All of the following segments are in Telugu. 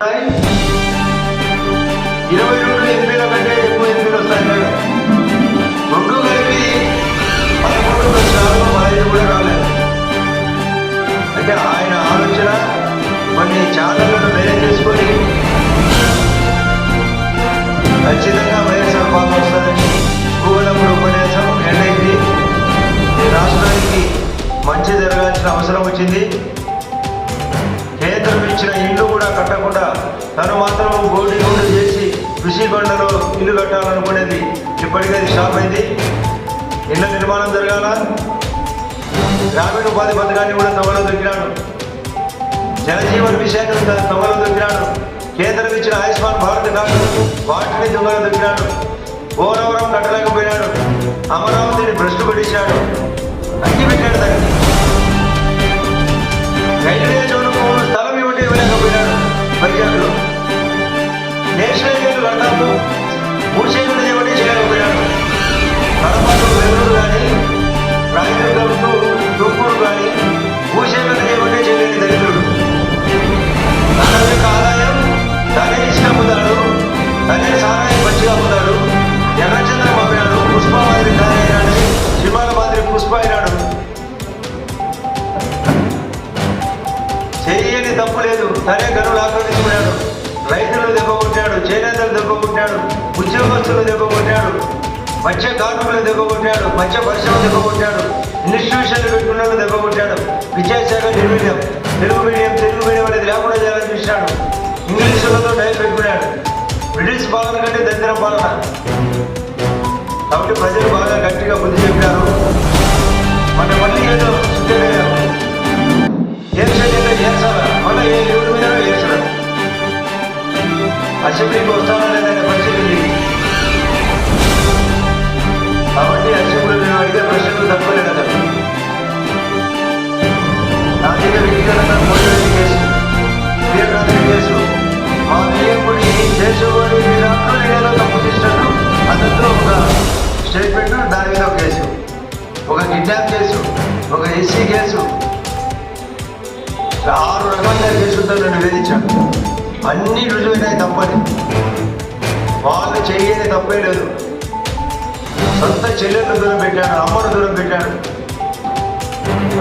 22 ఎంపీల కంటే ఎక్కువ ఎంపీలు వస్తాయన్నాడు. రెండు కలిపి 13+4 కూడా రాలేదు. అంటే ఆయన ఆలోచన కొన్ని ఛానళ్లను మేనేజ్ చేసుకొని ఖచ్చితంగా వైఎస్ఆర్ పాలన వస్తుందని భూగోళంలో ఉపన్యాసం ఎండైంది. ఈ రాష్ట్రానికి మంచి జరగాల్సిన అవసరం వచ్చింది. కేంద్రం ఇచ్చిన ఇల్లు కూడా కట్టకుండా తను మాత్రం బోర్డు చేసి ఋషికొండలో ఇల్లు కట్టాలనుకునేది ఇప్పటికీ స్టాప్ అయింది. ఇళ్ల నిర్మాణం జరగాల. గ్రామీణ ఉపాధి పథకాన్ని కూడా తొంగలో దొరికినాడు. జనజీవన్ విషయాన్ని తొంగలో దొరికినాడు. కేంద్రం ఇచ్చిన ఆయుష్మాన్ భారత్ కార్డు వాటిని దొంగలో దొరికినాడు. పోలవరం కట్టలేకపోయినాడు. అమరావతిని భ్రష్టు పట్టించాడు. అన్ని పెట్టాడు. దాన్ని రైల్వే జోన్కు స్థలం ఇవ్వలేకపోయినాడు. వైజాగ్లో నేషనల్ హైవేలు కడతాము భూసేకరణ ఇవ్వడం చేయలేకపోయినాడు. కడపకు బెంగళూరు కానీ రాయదుర్గంకు తుమ్మూరు కానీ భూసేకరణ చేయబట్టే చేయలేని దరిద్రుడు. తన యొక్క ఆదాయం తనే ఇసుక అమ్ముతాడు, తనే సారాయి మంచిగా అమ్ముతాడు. ఎర్రచంద్రం పంపినాడు. పుష్ప మాదిరి తయారైనాడు. సినిమాల మాదిరి పుష్ప అయినాడు. చేయని తప్పు లేదు. తనే గనులు ఆక్రమించుకున్నాడు. రైతులు దెబ్బకొట్టాడు. చేనేతలు దెబ్బకొట్టాడు. ఉద్యోగస్తులు దెబ్బకొట్టాడు. మత్స్య కార్మికులు దెబ్బకొట్టాడు. మత్స్య పరిశ్రమ దెబ్బకొట్టాడు. ఇన్స్టిట్యూషన్లు పెట్టుకున్న దెబ్బకొట్టాడు. విద్యాశాఖ నిర్వీర్యం. తెలుగు మీడియం అనేది లేకుండా చేయాలని చూసినాడు. ఇంగ్లీషులతో టైం పెట్టుకున్నాడు. బ్రిటిష్ పాలన కంటే దరిద్ర పాలన. కాబట్టి ప్రజలు బాగా గట్టిగా బుద్ధి చెప్పారు. మళ్ళీ ఏదో సుఖమయ్యారు. ఏడ్చాలా మళ్ళీ ఏ దేవుడి మీద ఏడ్చడం. అసెంబ్లీకి వస్తానా లేదనే పరిస్థితి. కాబట్టి అసెంబ్లీ మేము అడిగే ప్రశ్నలు తప్పలేదు కదా. నా దగ్గర వ్యక్తిగతంగా మోడీ కేసు, ప్రియకాంత్ కేసు, మా విజయపూడి దేశంలోని మీరందరూ తప్పు చేసినట్టు అందులో ఒక స్టేట్మెంట్, దాని మీద ఒక కేసు, ఒక కిడ్నాప్ కేసు, ఒక ఎస్సీ కేసు, 6 రకాలుగా కేసులతో నన్ను వేధించాడు. అన్నీ రుజువైనాయి తప్పని. వాళ్ళు చేయని తప్పే లేదు. సొంత చెల్లెలను దూరం పెట్టాడు. అమ్మను దూరం పెట్టాడు.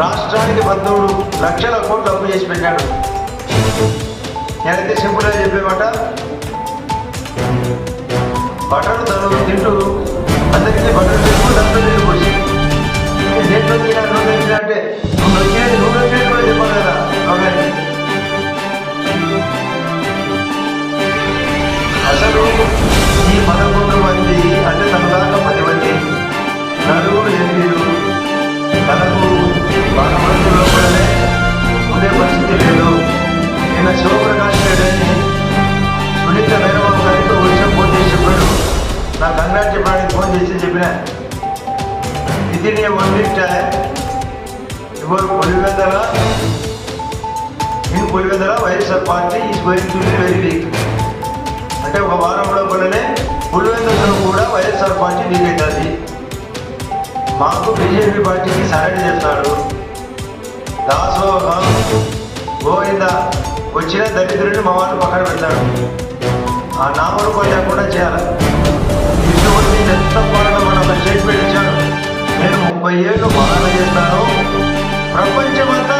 రాష్ట్రానికి 13 లక్షల కోట్లు అప్పు చేసి పెట్టాడు. నేనైతే సింపుల్గా చెప్పేమాట, బట్టలు తను తింటూ అందరికీ బట్టలు తింటూ దాంట్లో నీళ్ళు పోసి దేంట్లో తిన్నా నూనె తిన్నా అంటే నువ్వు వచ్చేది నూనె తిని కూడా చెప్పాలి కదా. అసలు ఈ 11 మంది అంటే తన దాకా 10 మంది 4 ఎంపీలు తనకు భగవంతు లోపలనే ఉండే పరిస్థితి లేదు. నిన్న శివప్రకాష్ రెడ్డి అని సునీత మేనబాబు గారితో వచ్చి ఫోన్ చేసి చెప్పాడు. నాకు కంగ్రాట్ చెప్పడానికి ఫోన్ చేసి చెప్పిన within A 1 week your Pulivendula YSR party is going to be very weak. అంటే ఒక వారం లోపలనే పులివెందులలో కూడా వైఎస్ఆర్ పార్టీ వీక్ అవుతుంది. మాకు బీజేపీ పార్టీకి సరెండర్ చేస్తాడు. దాసోహం గోవింద వచ్చిన దరిద్రుడిని మా వాళ్ళు పక్కన పెడతాడు. ఆ నామలు కూడా చేయాలి. ఇటువంటి ఎంత పాలన మన స్టేట్మెంట్ ఇచ్చాడు. నేను 30 ఏళ్ళు పాలన చేస్తాను. ప్రపంచమంతా